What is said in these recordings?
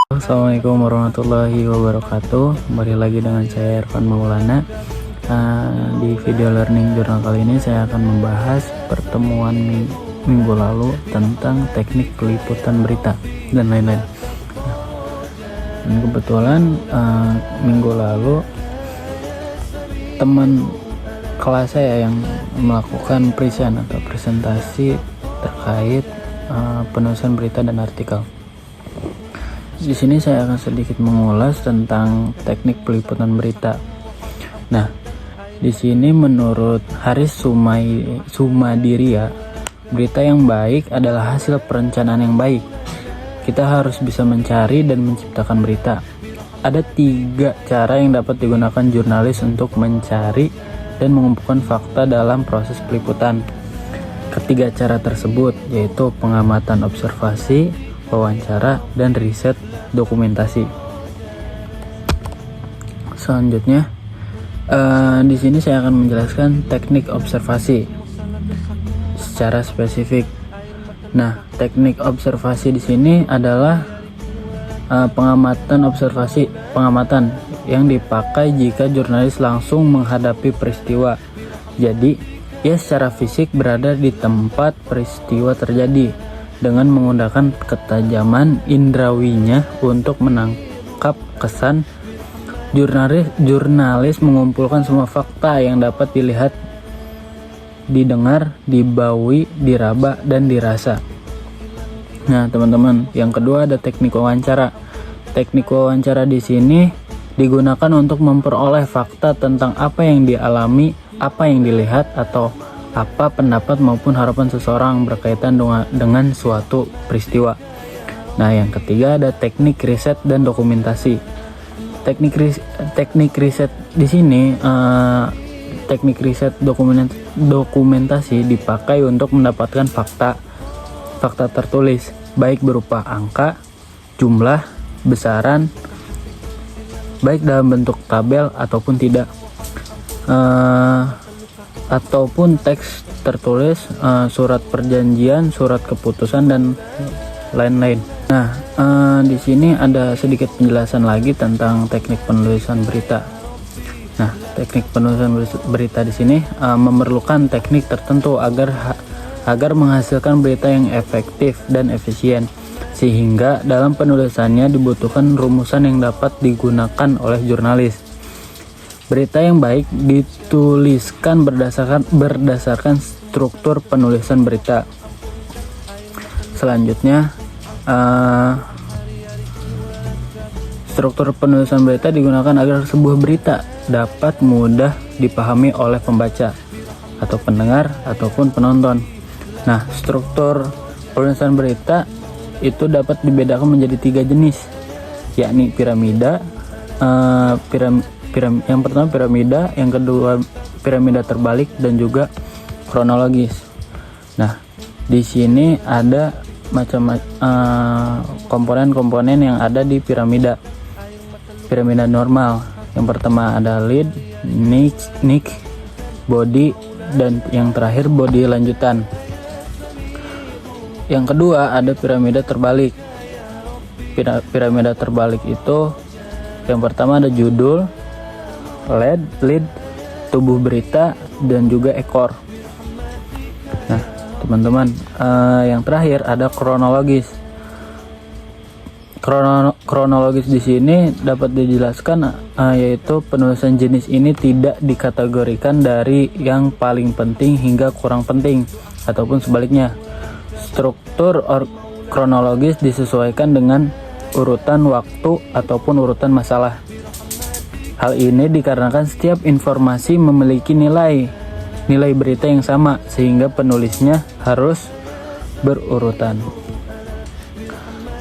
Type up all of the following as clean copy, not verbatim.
Assalamualaikum warahmatullahi wabarakatuh. Kembali lagi dengan saya Irfan Maulana. Di video learning jurnal kali ini saya akan membahas pertemuan minggu lalu tentang teknik peliputan berita dan lain-lain. Dan kebetulan minggu lalu teman kelas saya yang melakukan presentasi terkait penulisan berita dan artikel. Di sini saya akan sedikit mengulas tentang teknik peliputan berita. Nah, di sini menurut Haris Sumadiria, berita yang baik adalah hasil perencanaan yang baik. Kita harus bisa mencari dan menciptakan berita. Ada 3 cara yang dapat digunakan jurnalis untuk mencari dan mengumpulkan fakta dalam proses peliputan. Ketiga cara tersebut yaitu pengamatan observasi, wawancara, dan riset dokumentasi. Selanjutnya, di sini saya akan menjelaskan teknik observasi secara spesifik. Nah, teknik observasi di sini adalah pengamatan yang dipakai jika jurnalis langsung menghadapi peristiwa. Jadi, ia secara fisik berada di tempat peristiwa terjadi dengan menggunakan ketajaman indrawinya untuk menangkap kesan. Jurnalis mengumpulkan semua fakta yang dapat dilihat, didengar, dibaui, diraba, dan dirasa. Nah, teman-teman, yang kedua ada teknik wawancara. Teknik wawancara di sini digunakan untuk memperoleh fakta tentang apa yang dialami, apa yang dilihat, atau apa pendapat maupun harapan seseorang berkaitan dengan suatu peristiwa. Nah, yang ketiga ada teknik riset dan dokumentasi. Teknik riset di sini, teknik riset dokumentasi dipakai untuk mendapatkan fakta tertulis, baik berupa angka, jumlah, besaran, baik dalam bentuk tabel ataupun tidak, ataupun teks tertulis, surat perjanjian, surat keputusan, dan lain-lain. Nah, di sini ada sedikit penjelasan lagi tentang teknik penulisan berita. Nah, teknik penulisan berita di sini memerlukan teknik tertentu agar menghasilkan berita yang efektif dan efisien, sehingga dalam penulisannya dibutuhkan rumusan yang dapat digunakan oleh jurnalis. Berita yang baik dituliskan berdasarkan struktur penulisan berita. Selanjutnya, struktur penulisan berita digunakan agar sebuah berita dapat mudah dipahami oleh pembaca atau pendengar ataupun penonton. Nah, struktur penulisan berita itu dapat dibedakan menjadi 3 jenis, yakni piramida, yang pertama piramida, yang kedua piramida terbalik, dan juga kronologis. Nah, di sini ada komponen-komponen yang ada di piramida normal. Yang pertama ada lead, niche, body, dan yang terakhir body lanjutan. Yang kedua ada piramida terbalik. Piramida terbalik itu yang pertama ada judul, lead, tubuh berita, dan juga ekor. Nah, teman-teman, yang terakhir ada kronologis. Kronologis di sini dapat dijelaskan yaitu penulisan jenis ini tidak dikategorikan dari yang paling penting hingga kurang penting ataupun sebaliknya. Struktur kronologis disesuaikan dengan urutan waktu ataupun urutan masalah. Hal ini dikarenakan setiap informasi memiliki nilai berita yang sama, sehingga penulisnya harus berurutan.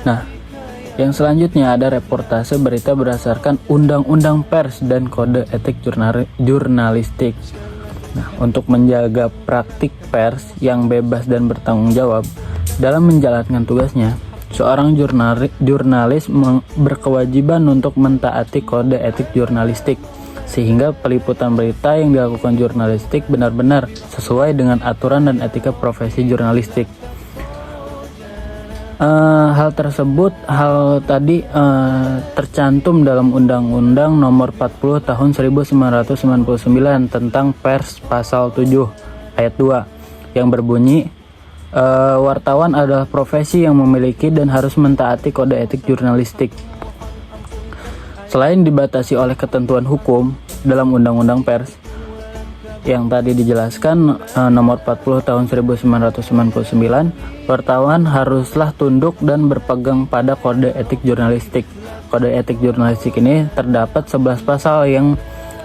Nah, yang selanjutnya ada reportase berita berdasarkan undang-undang pers dan kode etik jurnalistik. Nah, untuk menjaga praktik pers yang bebas dan bertanggung jawab dalam menjalankan tugasnya, seorang jurnalis berkewajiban untuk mentaati kode etik jurnalistik, sehingga peliputan berita yang dilakukan jurnalistik benar-benar sesuai dengan aturan dan etika profesi jurnalistik. Hal tadi tercantum dalam Undang-Undang Nomor 40 Tahun 1999 tentang Pers pasal 7 ayat 2 yang berbunyi wartawan adalah profesi yang memiliki dan harus mentaati kode etik jurnalistik. Selain dibatasi oleh ketentuan hukum dalam Undang-Undang Pers yang tadi dijelaskan nomor 40 tahun 1999, wartawan haruslah tunduk dan berpegang pada kode etik jurnalistik. Kode etik jurnalistik ini terdapat 11 pasal yang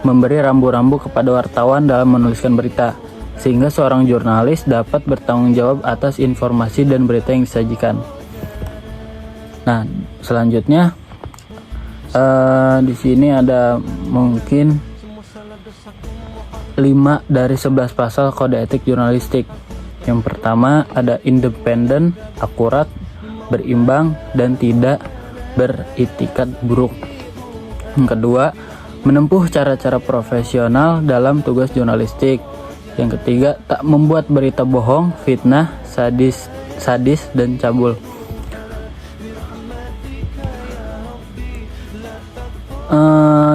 memberi rambu-rambu kepada wartawan dalam menuliskan berita, sehingga seorang jurnalis dapat bertanggung jawab atas informasi dan berita yang disajikan. Nah, selanjutnya di sini ada mungkin 5 dari 11 pasal kode etik jurnalistik. Yang pertama ada independen, akurat, berimbang, dan tidak beritikat buruk. Yang kedua, menempuh cara-cara profesional dalam tugas jurnalistik. Yang ketiga, tak membuat berita bohong, fitnah, sadis, dan cabul.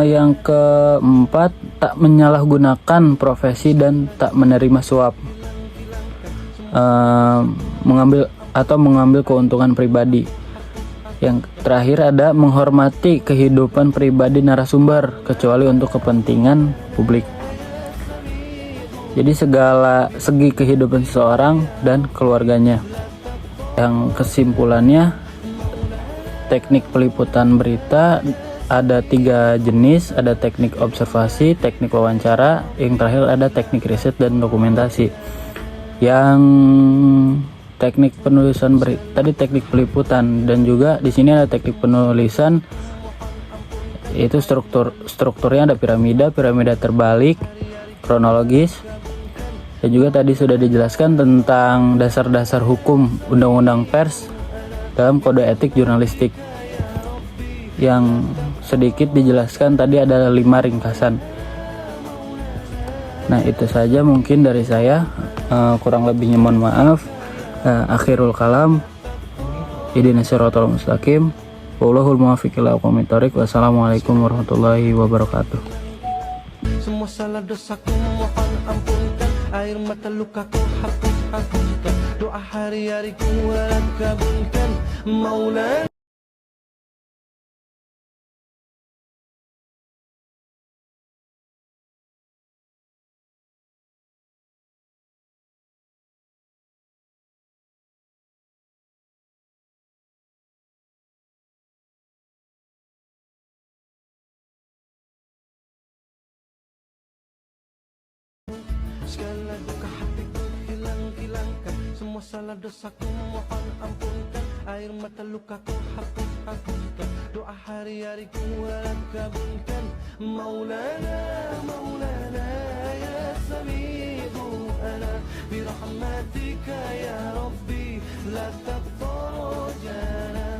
Yang keempat, tak menyalahgunakan profesi dan tak menerima suap, mengambil keuntungan pribadi. Yang terakhir ada menghormati kehidupan pribadi narasumber kecuali untuk kepentingan publik. Jadi segala segi kehidupan seseorang dan keluarganya. Yang kesimpulannya, teknik peliputan berita ada 3 jenis, ada teknik observasi, teknik wawancara, yang terakhir ada teknik riset dan dokumentasi. Yang teknik penulisan berita tadi teknik peliputan, dan juga di sini ada teknik penulisan, itu strukturnya ada piramida terbalik, kronologis, dan juga tadi sudah dijelaskan tentang dasar-dasar hukum Undang-Undang Pers dalam kode etik jurnalistik. Yang sedikit dijelaskan tadi ada 5 ringkasan. Nah, itu saja mungkin dari saya, kurang lebihnya mohon maaf. Akhirul kalam, ihdinas siratal mustaqim, wallahul muwaffiq ila aqwamit thoriq. Wassalamualaikum warahmatullahi wabarakatuh. Semua salah dosaku mohon ampunkan, air mata lukaku hapuskan, doa hari-hari ku kabulkan Maulana. Segala duka hatiku hilangkan, semua salah dosaku mohon ampunkan, air mata lukaku hapuskan, doa hari-hari ku kabulkan Maulana, Maulana ya sami'u ana birahmatika ya Rabbi la taqtarjana.